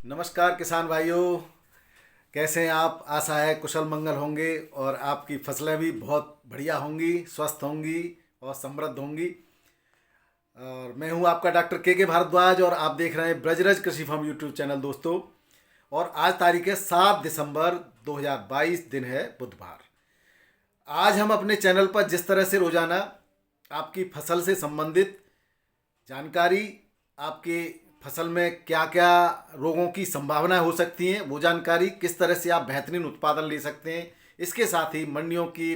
नमस्कार किसान भाइयों, कैसे हैं आप। आशा है कुशल मंगल होंगे और आपकी फसलें भी बहुत बढ़िया होंगी, स्वस्थ होंगी और समृद्ध होंगी। और मैं हूं आपका डॉक्टर के भारद्वाज और आप देख रहे हैं ब्रजरज कृषि फार्म यूट्यूब चैनल दोस्तों। और आज तारीख है 7 दिसंबर 2022, दिन है बुधवार। आज हम अपने चैनल पर जिस तरह से रोजाना आपकी फसल से संबंधित जानकारी, आपके फसल में क्या क्या रोगों की संभावना हो सकती हैं, वो जानकारी, किस तरह से आप बेहतरीन उत्पादन ले सकते हैं, इसके साथ ही मंडियों की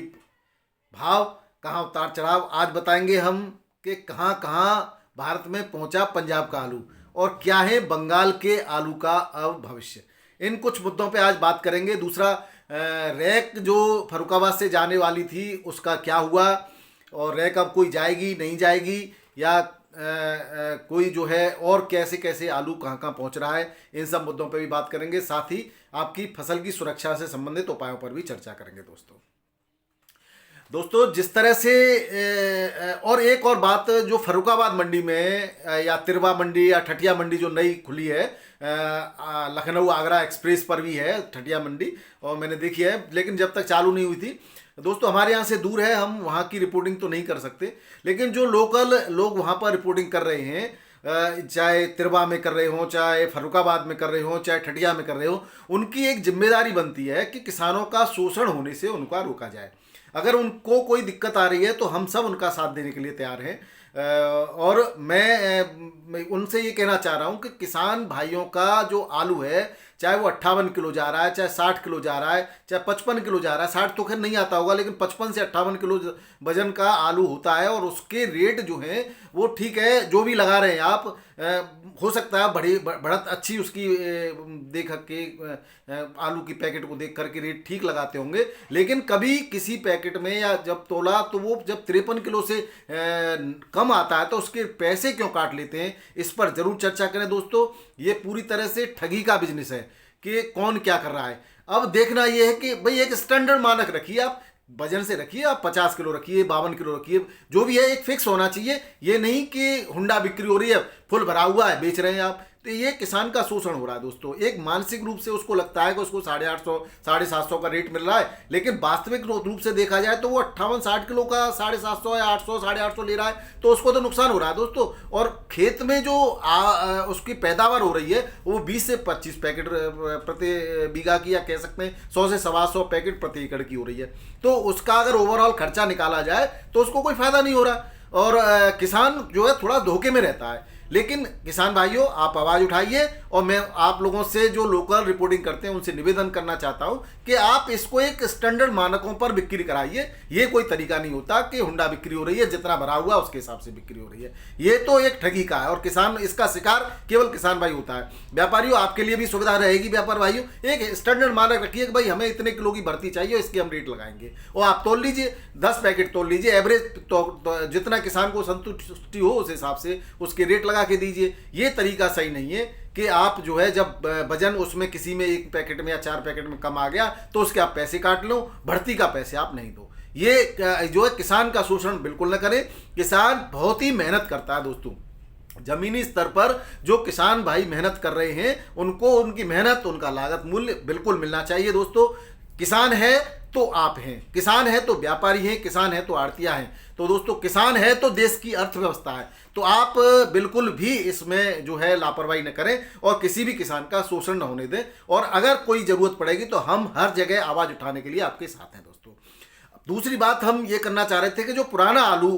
भाव, कहाँ उतार चढ़ाव आज बताएंगे हम कि कहाँ कहाँ भारत में पहुंचा पंजाब का आलू और क्या है बंगाल के आलू का अब भविष्य। इन कुछ मुद्दों पे आज बात करेंगे। दूसरा, रैक जो फरुखाबाद से जाने वाली थी उसका क्या हुआ और रैक अब कोई जाएगी नहीं जाएगी, या कोई जो है और कैसे कैसे आलू कहाँ कहाँ पहुँच रहा है, इन सब मुद्दों पे भी बात करेंगे। साथ ही आपकी फसल की सुरक्षा से संबंधित उपायों पर भी चर्चा करेंगे दोस्तों जिस तरह से और एक और बात, जो फरुखाबाद मंडी में या तिरवा मंडी या ठठिया मंडी जो नई खुली है, लखनऊ आगरा एक्सप्रेस पर भी है ठठिया मंडी, और मैंने देखी है, लेकिन जब तक चालू नहीं हुई थी दोस्तों, हमारे यहाँ से दूर है, हम वहाँ की रिपोर्टिंग तो नहीं कर सकते। लेकिन जो लोकल लोग वहाँ पर रिपोर्टिंग कर रहे हैं, चाहे तिरवा में कर रहे हों, चाहे फरुखाबाद में कर रहे हों, चाहे ठठिया में कर रहे हों, उनकी एक जिम्मेदारी बनती है कि किसानों का शोषण होने से उनका रोका जाए। अगर उनको कोई दिक्कत आ रही है तो हम सब उनका साथ देने के लिए तैयार हैं। और मैं उनसे ये कहना चाह रहा हूँ कि किसान भाइयों का जो आलू है, चाहे वो 58 किलो जा रहा है, चाहे 60 किलो जा रहा है, चाहे 55 किलो जा रहा है, 60 तो खैर नहीं आता होगा, लेकिन 55 से 58 किलो वजन का आलू होता है और उसके रेट जो हैं वो ठीक है। जो भी लगा रहे हैं आप, हो सकता है बढ़त अच्छी उसकी देख के आलू की पैकेट को देख करके रेट ठीक लगाते होंगे, लेकिन कभी किसी पैकेट में या जब तोला तो वो जब 53 किलो से कम आता है तो उसके पैसे क्यों काट लेते हैं, इस पर जरूर चर्चा करें दोस्तों। ये पूरी तरह से ठगी का बिजनेस है कि कौन क्या कर रहा है। अब देखना ये है कि भाई एक स्टैंडर्ड मानक रखिए, आप वजन से रखिए, आप 50 किलो रखिए, 52 किलो रखिए, जो भी है एक फिक्स होना चाहिए। ये नहीं कि हुंडा बिक्री हो रही है, फुल भरा हुआ है, बेच रहे हैं आप, तो ये किसान का शोषण हो रहा है दोस्तों। एक मानसिक रूप से उसको लगता है कि उसको 850 750 का रेट मिल रहा है, लेकिन वास्तविक रूप से देखा जाए तो वो 58-60 किलो का 750 या 800 850 ले रहा है, तो उसको तो नुकसान हो रहा है दोस्तों। और खेत में जो उसकी पैदावार हो रही है वो 20 से 25 पैकेट प्रति बीघा की, या कह सकते हैं 100 से 125 पैकेट प्रति एकड़ की हो रही है। तो उसका अगर ओवरऑल खर्चा निकाला जाए तो उसको कोई फायदा नहीं हो रहा, और किसान जो है थोड़ा धोखे में रहता है। लेकिन किसान भाइयों, आप आवाज़ उठाइए, और मैं आप लोगों से जो लोकल रिपोर्टिंग करते हैं उनसे निवेदन करना चाहता हूं कि आप इसको एक स्टैंडर्ड मानकों पर बिक्री कराइए। ये कोई तरीका नहीं होता कि हुंडा बिक्री हो रही है, जितना भरा हुआ उसके हिसाब से बिक्री हो रही है। ये तो एक ठगी का है और किसान इसका शिकार केवल किसान भाई होता है। व्यापारियों, आपके लिए भी सुविधा रहेगी, व्यापार भाइयों, एक स्टैंडर्ड मानक रखिए कि भाई हमें इतने किलो की भर्ती चाहिए, इसके हम रेट लगाएंगे, और आप तोल लीजिए, 10 पैकेट तोल लीजिए, एवरेज तो जितना किसान को संतुष्टि हो उस हिसाब से उसके रेट लगा के दीजिए। ये तरीका सही नहीं है कि आप जो है जब वजन उसमें किसी में एक पैकेट में या 4 पैकेट में कम आ गया तो उसके आप पैसे काट लो, भर्ती का पैसे आप नहीं दो। ये जो है किसान का शोषण बिल्कुल न करें। किसान बहुत ही मेहनत करता है दोस्तों, जमीनी स्तर पर जो किसान भाई मेहनत कर रहे हैं उनको उनकी मेहनत, उनका लागत मूल्य बिल्कुल मिलना चाहिए दोस्तों। किसान है तो आप हैं, किसान है तो व्यापारी हैं, किसान है तो आड़तिया हैं। तो दोस्तों किसान है तो देश की अर्थव्यवस्था है, तो आप बिल्कुल भी इसमें जो है लापरवाही न करें और किसी भी किसान का शोषण न होने दें। और अगर कोई जरूरत पड़ेगी तो हम हर जगह आवाज उठाने के लिए आपके साथ हैं दोस्तों। दूसरी बात हम ये करना चाह रहे थे कि जो पुराना आलू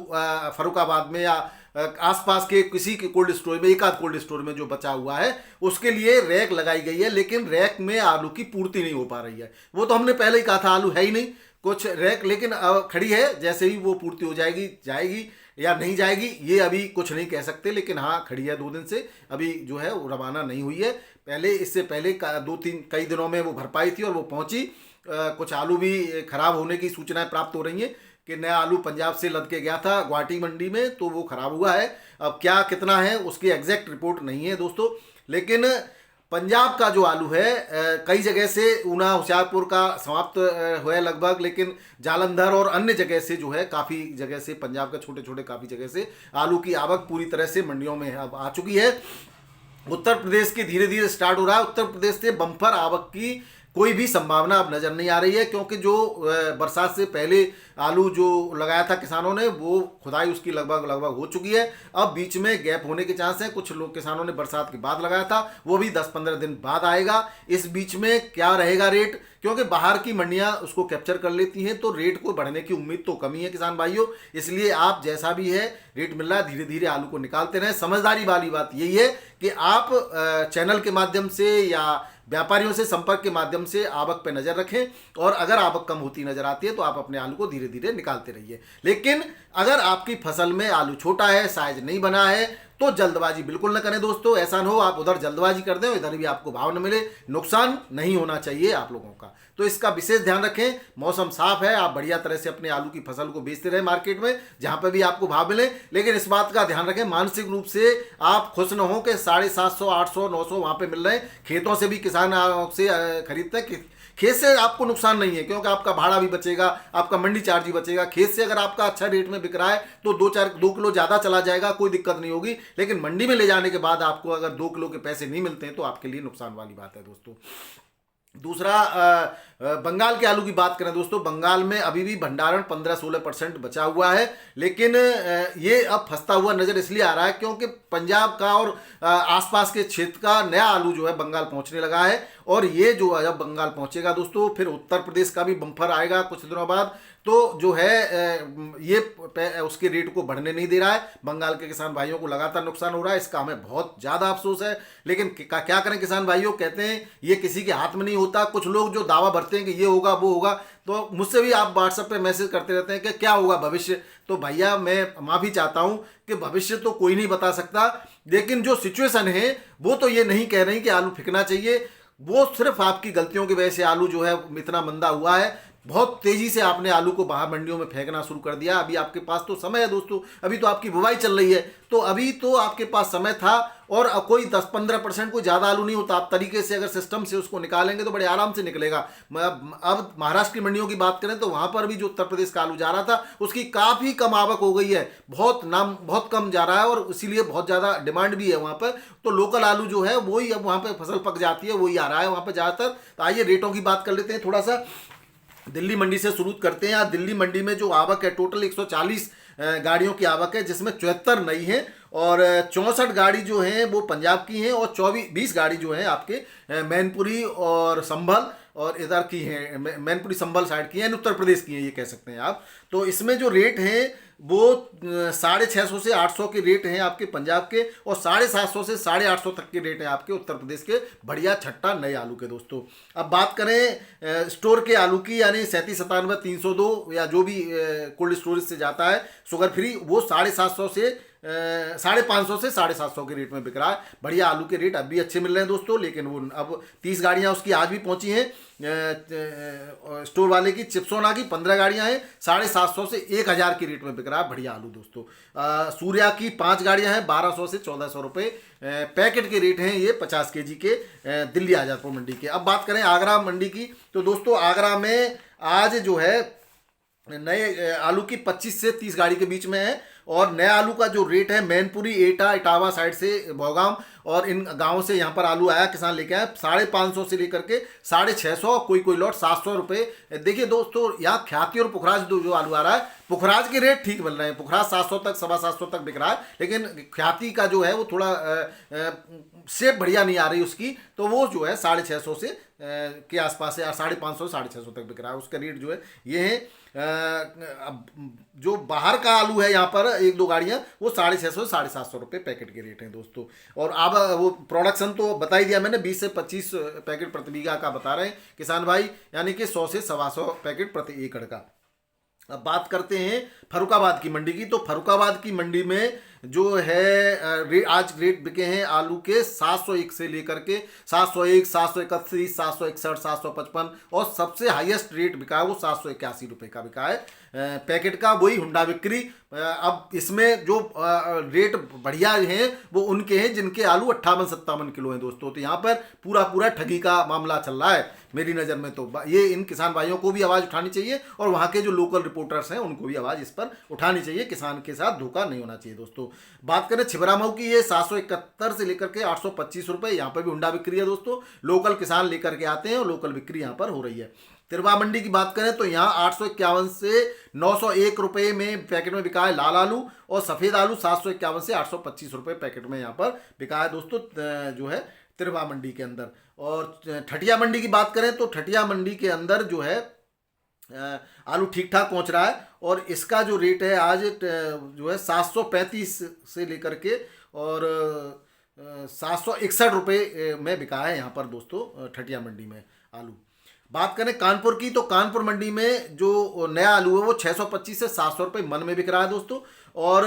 फरुखाबाद में या आसपास के किसी के कोल्ड स्टोर में, एक आध कोल्ड स्टोर में जो बचा हुआ है, उसके लिए रैक लगाई गई है, लेकिन रैक में आलू की पूर्ति नहीं हो पा रही है। वो तो हमने पहले ही कहा था, आलू है ही नहीं कुछ रैक, लेकिन खड़ी है, जैसे ही वो पूर्ति हो जाएगी, जाएगी या नहीं जाएगी ये अभी कुछ नहीं कह सकते, लेकिन हाँ खड़ी है 2 दिन से, अभी जो है वो रवाना नहीं हुई है। पहले इससे पहले 2-3 कई दिनों में वो भरपाई थी और वो पहुंची। कुछ आलू भी खराब होने की सूचनाएं प्राप्त हो रही हैं कि नया आलू पंजाब से लद के गया था गुवाहाटी मंडी में, तो वो खराब हुआ है। अब क्या कितना है उसकी एग्जैक्ट रिपोर्ट नहीं है दोस्तों, लेकिन पंजाब का जो आलू है कई जगह से, ऊना होशियारपुर का समाप्त हुआ है लगभग, लेकिन जालंधर और अन्य जगह से जो है, काफ़ी जगह से, पंजाब के छोटे छोटे काफ़ी जगह से आलू की आवक पूरी तरह से मंडियों में अब आ चुकी है। उत्तर प्रदेश की धीरे धीरे स्टार्ट हो रहा है। उत्तर प्रदेश से बम्पर आवक की कोई भी संभावना अब नजर नहीं आ रही है, क्योंकि जो बरसात से पहले आलू जो लगाया था किसानों ने, वो खुदाई उसकी लगभग लगभग हो चुकी है। अब बीच में गैप होने के चांस हैं। कुछ लोग किसानों ने बरसात के बाद लगाया था, वो भी 10-15 दिन बाद आएगा। इस बीच में क्या रहेगा रेट, क्योंकि बाहर की मंडियां उसको कैप्चर कर लेती हैं, तो रेट को बढ़ने की उम्मीद तो कमी है किसान भाइयों। इसलिए आप जैसा भी है रेट मिल रहा है, धीरे धीरे आलू को निकालते रहें। समझदारी वाली बात यही है कि आप चैनल के माध्यम से या व्यापारियों से संपर्क के माध्यम से आवक पे नजर रखें, और अगर आवक कम होती नजर आती है तो आप अपने आलू को धीरे धीरे निकालते रहिए। लेकिन अगर आपकी फसल में आलू छोटा है, साइज नहीं बना है, तो जल्दबाजी बिल्कुल न करें दोस्तों। ऐसा न हो आप उधर जल्दबाजी कर दें, इधर भी आपको भाव न मिले, नुकसान नहीं होना चाहिए आप लोगों का। तो इसका विशेष ध्यान रखें। मौसम साफ है, आप बढ़िया तरह से अपने आलू की फसल को बेचते रहे मार्केट में, जहां पर भी आपको भाव मिले। लेकिन इस बात का ध्यान रखें, मानसिक रूप से आप खुश न हो कि 750, 800, 900 वहां पे मिल रहे हैं। खेतों से भी किसान से खरीदते हैं, खेत से आपको नुकसान नहीं है, क्योंकि आपका भाड़ा भी बचेगा, आपका मंडी चार्ज भी बचेगा। खेत से अगर आपका अच्छा रेट में बिक रहा है तो 2 किलो ज़्यादा चला जाएगा, कोई दिक्कत नहीं होगी। लेकिन मंडी में ले जाने के बाद आपको अगर 2 किलो के पैसे नहीं मिलते हैं तो आपके लिए नुकसान वाली बात है दोस्तों। दूसरा, बंगाल के आलू की बात करें दोस्तों, बंगाल में अभी भी भंडारण 15-16% बचा हुआ है। लेकिन ये अब फंसता हुआ नजर इसलिए आ रहा है क्योंकि पंजाब का और आसपास के क्षेत्र का नया आलू जो है बंगाल पहुंचने लगा है। और ये जो जब बंगाल पहुंचेगा दोस्तों, फिर उत्तर प्रदेश का भी बम्पर आएगा कुछ दिनों बाद। तो जो है ये उसके रेट को बढ़ने नहीं दे रहा है। बंगाल के किसान भाइयों को लगातार नुकसान हो रहा है, इसका हमें बहुत ज़्यादा अफसोस है। लेकिन क्या करें किसान भाइयों, कहते हैं ये किसी के हाथ में नहीं होता। कुछ लोग जो दावा भरते हैं कि ये होगा वो होगा, तो मुझसे भी आप व्हाट्सएप पे मैसेज करते रहते हैं कि क्या होगा भविष्य। तो भैया मैं माफ़ी चाहता हूँ कि भविष्य तो कोई नहीं बता सकता, लेकिन जो सिचुएशन है वो तो ये नहीं कह रही कि आलू फेंकना चाहिए। वो सिर्फ आपकी गलतियों की वजह से आलू जो है इतना मंदा हुआ है। बहुत तेजी से आपने आलू को बाहर मंडियों में फेंकना शुरू कर दिया। अभी आपके पास तो समय है दोस्तों, अभी तो आपकी बुवाई चल रही है, तो अभी तो आपके पास समय था। और कोई 10-15% कोई ज़्यादा आलू नहीं होता। आप तरीके से अगर सिस्टम से उसको निकालेंगे तो बड़े आराम से निकलेगा। अब महाराष्ट्र की मंडियों की बात करें तो वहाँ पर भी जो उत्तर प्रदेश का आलू जा रहा था उसकी काफ़ी कम आवक हो गई है, बहुत कम जा रहा है, और इसीलिए बहुत ज़्यादा डिमांड भी है वहाँ पर। तो लोकल आलू जो है वही अब वहाँ पर फसल पक जाती है, वही आ रहा है वहाँ पर ज़्यादातर। तो आइए रेटों की बात कर लेते हैं थोड़ा सा। दिल्ली मंडी से शुरू करते हैं। दिल्ली मंडी में जो आवक है टोटल 140 गाड़ियों की आवक है, जिसमें 74 नई है और 64 गाड़ी जो हैं वो पंजाब की हैं, और 20 गाड़ी जो हैं आपके मैनपुरी और संभल और इधर की हैं, मैनपुरी संभल साइड की हैं, उत्तर प्रदेश की हैं ये कह सकते हैं आप। तो इसमें जो रेट हैं वो 650 से 800 के रेट हैं आपके पंजाब के, और 750 से 850 तक के रेट हैं आपके उत्तर प्रदेश के बढ़िया छट्टा नए आलू के दोस्तों। अब बात करें स्टोर के आलू की, यानी 3797 302 या जो भी कोल्ड स्टोरेज से जाता है शुगर फ्री, वो 750 से 550 से 750 के रेट में बिक रहा है। बढ़िया आलू के रेट अब भी अच्छे मिल रहे हैं दोस्तों। लेकिन वो अब 30 गाड़ियाँ उसकी आज भी पहुंची हैं स्टोर वाले की। चिप्सोना की 15 गाड़ियाँ हैं, 750 से 1000 के रेट में बिक रहा है बढ़िया आलू दोस्तों। सूर्या की 5 गाड़ियाँ हैं, 1200 से 1400 रुपये पैकेट के रेट हैं ये 50 kg के दिल्ली आजादपुर मंडी के। अब बात करें आगरा मंडी की, तो दोस्तों आगरा में आज जो है नए आलू की 25 से 30 गाड़ी के बीच में है। और नया आलू का जो रेट है मैनपुरी, एटा, इटावा साइड से, भौगाम और इन गांवों से यहाँ पर आलू आया, किसान लेके आया 550 से लेकर के 650, कोई लॉट 700 रुपये। देखिए दोस्तों यहाँ ख्याति और पुखराज जो आलू आ रहा है, पुखराज के रेट ठीक मिल रहे हैं, पुखराज 700 तक 750 तक बिक रहा है। लेकिन ख्याति का जो है वो थोड़ा शेप बढ़िया नहीं आ रही उसकी, तो वो जो है 650 से के आसपास है, 550 से 650 तक बिक रहा है। उसका रेट जो है ये है। अब जो बाहर का आलू है यहाँ पर 1-2 गाड़ियाँ, वो 650 से 750 रुपये पैकेट के रेट हैं दोस्तों। और अब वो प्रोडक्शन तो बता ही दिया मैंने, 20 से 25 पैकेट प्रति बीघा का बता रहे हैं किसान भाई, यानी कि 100 से 125 पैकेट प्रति एकड़ का। अब बात करते हैं फरुखाबाद की मंडी की, तो फरुखाबाद की मंडी में जो है आज रेट बिके हैं आलू के 701 से लेकर के 701, 731, 761, 755, और सबसे हाईएस्ट रेट बिका है वो 781 रुपये का बिका है पैकेट का, वही हुंडा बिक्री। अब इसमें जो रेट बढ़िया हैं वो उनके हैं जिनके आलू 58-57 किलो हैं दोस्तों। तो यहाँ पर पूरा ठगी का मामला चल रहा है मेरी नज़र में। तो ये इन किसान भाइयों को भी आवाज़ उठानी चाहिए, और वहाँ के जो लोकल रिपोर्टर्स हैं उनको भी आवाज़ इस पर उठानी चाहिए। किसान के साथ धोखा नहीं होना चाहिए दोस्तों। बात करें छिबरामऊ की, ये 771 से लेकर के 825 रुपये, यहाँ पर भी हुंडा बिक्री है दोस्तों। लोकल किसान लेकर के आते हैं और लोकल बिक्री यहाँ पर हो रही है। तिरवा मंडी की बात करें तो यहाँ 851 से 901 रुपये में पैकेट में बिका है लाल आलू, और सफ़ेद आलू 751 से 825 रुपये पैकेट में यहाँ पर बिका है दोस्तों, जो है तिरवा मंडी के अंदर। और ठटिया मंडी की बात करें तो ठटिया मंडी के अंदर जो है आलू ठीक ठाक पहुंच रहा है, और इसका जो रेट है आज जो है 735 से लेकर के और 761 रुपये में बिका है यहाँ पर दोस्तों ठटिया मंडी में आलू। बात करें कानपुर की तो कानपुर मंडी में जो नया आलू है वो 625 से 700 रुपये मन में बिक रहा है दोस्तों, और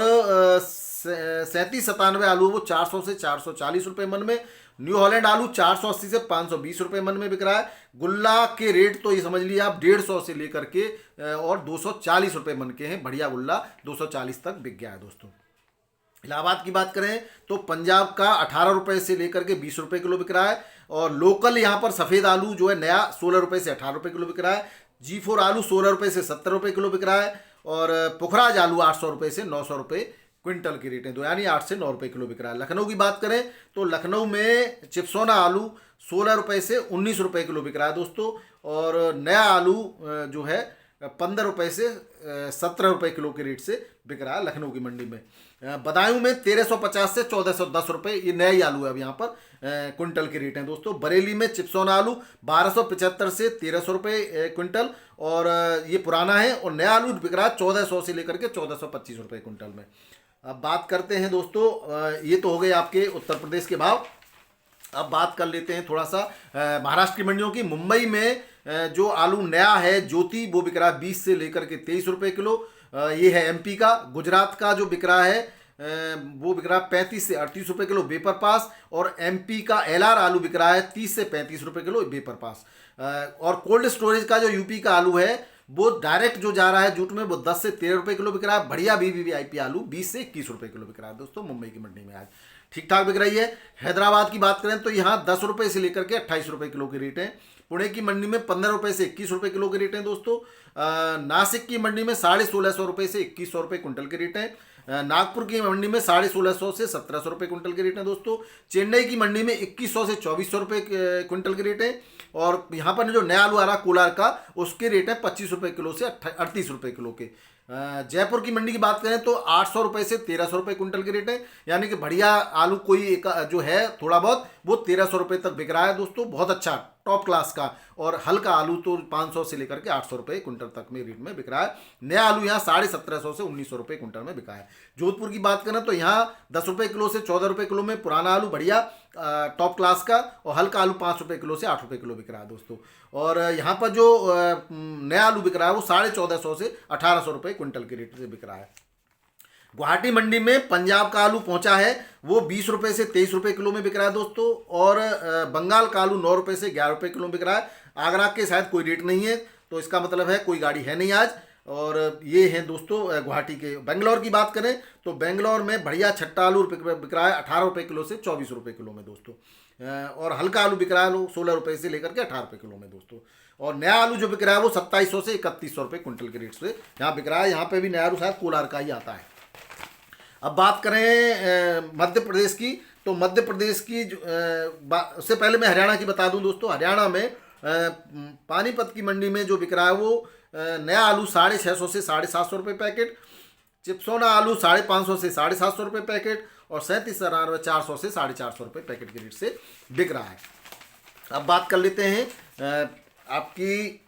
3797 आलू है वो 400 से 440 रुपये मन में। न्यू हॉलैंड आलू 480 से 520 रुपये मन में बिक रहा है। गुल्ला के रेट तो ये समझ लीजिए आप 150 से लेकर के और 240 रुपये मन के हैं। बढ़िया गुल्ला 240 तक बिक गया है दोस्तों। इलाहाबाद की बात करें तो पंजाब का 18 रुपये से लेकर के 20 रुपये किलो बिक रहा है, और लोकल यहाँ पर सफ़ेद आलू जो है नया 16 रुपये से 18 रुपये किलो बिक रहा है। G4 आलू 16 रुपये से 70 रुपये किलो बिक रहा है, और पुखराज आलू 800 रुपये से 900 रुपये क्विंटल की रेटें, तो यानी 8 से 9 रुपये किलो बिक रहा है। लखनऊ की बात करें तो लखनऊ में चिप्सोना आलू 16 रुपये से 19 रुपये किलो बिक रहा है दोस्तों, और नया आलू जो है 15 रुपये से 17 रुपये किलो के रेट से बिक रहा है लखनऊ की मंडी में। बदायूं में 1350 से 1410 रुपये, ये नया ही आलू है अब यहाँ पर क्विंटल की रेट हैं दोस्तों। बरेली में चिप्सोना आलू 1275 से 1300 रुपये क्विंटल, और ये पुराना है, और नया आलू बिक रहा है 1400 से लेकर के 1425 रुपये क्विंटल में। अब बात करते हैं दोस्तों, ये तो हो गए आपके उत्तर प्रदेश के भाव। अब बात कर लेते हैं थोड़ा सा महाराष्ट्र की मंडियों की। मुंबई में जो आलू नया है ज्योति वो बिक रहा है 20 से लेकर के 23 रुपये किलो, ये है एमपी का। गुजरात का जो बिक रहा है वो बिक रहा है 35 से 38 रुपये किलो वेपर पास, और एमपी का एलआर आलू बिक रहा है 30 से 35 रुपये किलो वेपर पास। और कोल्ड स्टोरेज का जो यूपी का आलू है वो डायरेक्ट जो जा रहा है जूट में वो 10 से 13 रुपये किलो बिक रहा है। बढ़िया वीवीआईपी आलू 20 से 21 रुपये किलो बिक रहा है दोस्तों मुंबई की मंडी में आज ठीक ठाक बिक रही है। हैदराबाद की बात करें तो यहाँ 10 रुपये से लेकर के 28 रुपये किलो की रेट है। पुणे की मंडी में 15 रुपये से 21 रुपये किलो की रेट है दोस्तों। नासिक की मंडी में 1650 रुपये से 2100 रुपये कुंटल की रेट है। नागपुर की मंडी में 1650 से 1700 रुपये कुंटल की रेट है दोस्तों। चेन्नई की मंडी में 2100 से 2400 रुपये कुंटल की रेट है। और यहाँ पर जो नया आलू आ रहा कोलार का उसके रेट है 25 रुपये किलो से 38 रुपये किलो के। जयपुर की मंडी की बात करें तो 800 रुपये से 1300 रुपये कुंटल की रेट है। यानी कि बढ़िया आलू कोई एक जो है थोड़ा बहुत वो 1300 रुपये तक बिक रहा है दोस्तों, बहुत अच्छा टॉप क्लास का। और हल्का आलू तो 500 से लेकर के 800 रुपये कुंटल तक में रेट में बिक रहा है। नया आलू यहाँ 1750 से 1900 रुपये कुंटल में बिका है। जोधपुर की बात करें तो यहाँ 10 रुपये किलो से 14 रुपये किलो में पुराना आलू बढ़िया टॉप क्लास का, और हल्का आलू 5 रुपये किलो से 8 रुपये किलो बिक रहा है दोस्तों। और यहाँ पर जो नया आलू बिक रहा है वो 1450 से 1800 रुपये कुंटल के रेट से बिक रहा है। गुवाहाटी मंडी में पंजाब का आलू पहुंचा है वो 20 रुपये से 23 रुपये किलो में बिक रहा है दोस्तों। और बंगाल का आलू 9 रुपये से 11 रुपये किलो में बिक रहा है। आगरा के शायद कोई रेट नहीं है, तो इसका मतलब है कोई गाड़ी है नहीं आज। और ये हैं दोस्तों गुवाहाटी के। बेंगलोर की बात करें तो बेंगलोर में बढ़िया छट्टा आलू बिक रहा है 18 रुपये किलो से 24 रुपये किलो में दोस्तों। और हल्का आलू बिक रहा है 16 रुपये से लेकर के 18 रुपये किलो में दोस्तों। और नया आलू जो बिक रहा है वो 2700 से 3100 रुपये कुंटल के रेट से यहाँ बिक रहा है। यहाँ पे भी नया आलू शायद कोलार का ही आता है। अब बात करें मध्य प्रदेश की तो मध्य प्रदेश की उससे पहले मैं हरियाणा की बता दूं दोस्तों। हरियाणा में पानीपत की मंडी में जो बिक रहा है वो नया आलू 650 से 750 रुपये पैकेट, चिप्सोना आलू 550 से 750 रुपये पैकेट, और 37 400 से 450 रुपये पैकेट के रेट से बिक रहा है। अब बात कर लेते हैं आपकी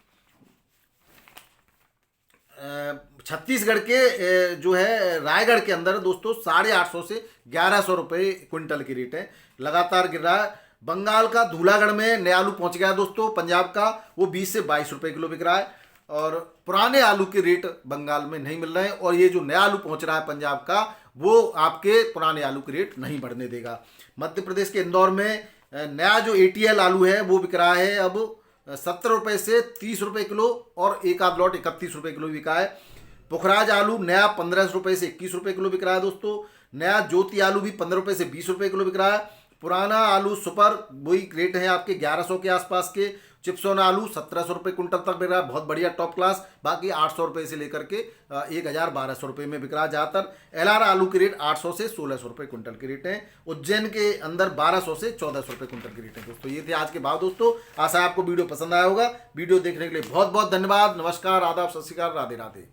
छत्तीसगढ़ के जो है रायगढ़ के अंदर दोस्तों 850 से 1100 रुपये क्विंटल की रेट है, लगातार गिर रहा है। बंगाल का धूलागढ़ में नया आलू पहुंच गया दोस्तों पंजाब का, वो 20 से 22 रुपये किलो बिक रहा है। और पुराने आलू के रेट बंगाल में नहीं मिल रहे हैं, और ये जो नया आलू पहुंच रहा है पंजाब का वो आपके पुराने आलू के रेट नहीं बढ़ने देगा। मध्य प्रदेश के इंदौर में नया जो ATL आलू है वो बिक रहा है अब 70 रुपये से 30 रुपये किलो, और एक आध लॉट 31 रुपये किलो बिका है। पुखराज आलू नया 15 रुपये से 21 रुपये किलो बिक रहा है दोस्तों। नया ज्योति आलू भी 15 रुपये से 20 रुपये किलो बिक रहा है। पुराना आलू सुपर वही रेट है आपके 1100 के आसपास के। चिप्सोना आलू 1700 रुपये कुंटल तक बिक रहा है, बहुत बढ़िया टॉप क्लास। बाकी 800 रुपये से लेकर के 1000-1200 रुपये में बिक रहा है ज़्यादातर। एलआर आलू की रेट 800 से 1600 रुपये कुंटल की रेट है। उज्जैन के अंदर 1200 से 1400 रुपये कुंटल की रेट है दोस्तों। ये थे आज के भाव दोस्तों। आशा है आपको वीडियो पसंद आया होगा। वीडियो देखने के लिए बहुत बहुत धन्यवाद। नमस्कार, आदाब, सत श्री अकाल, राधे राधे।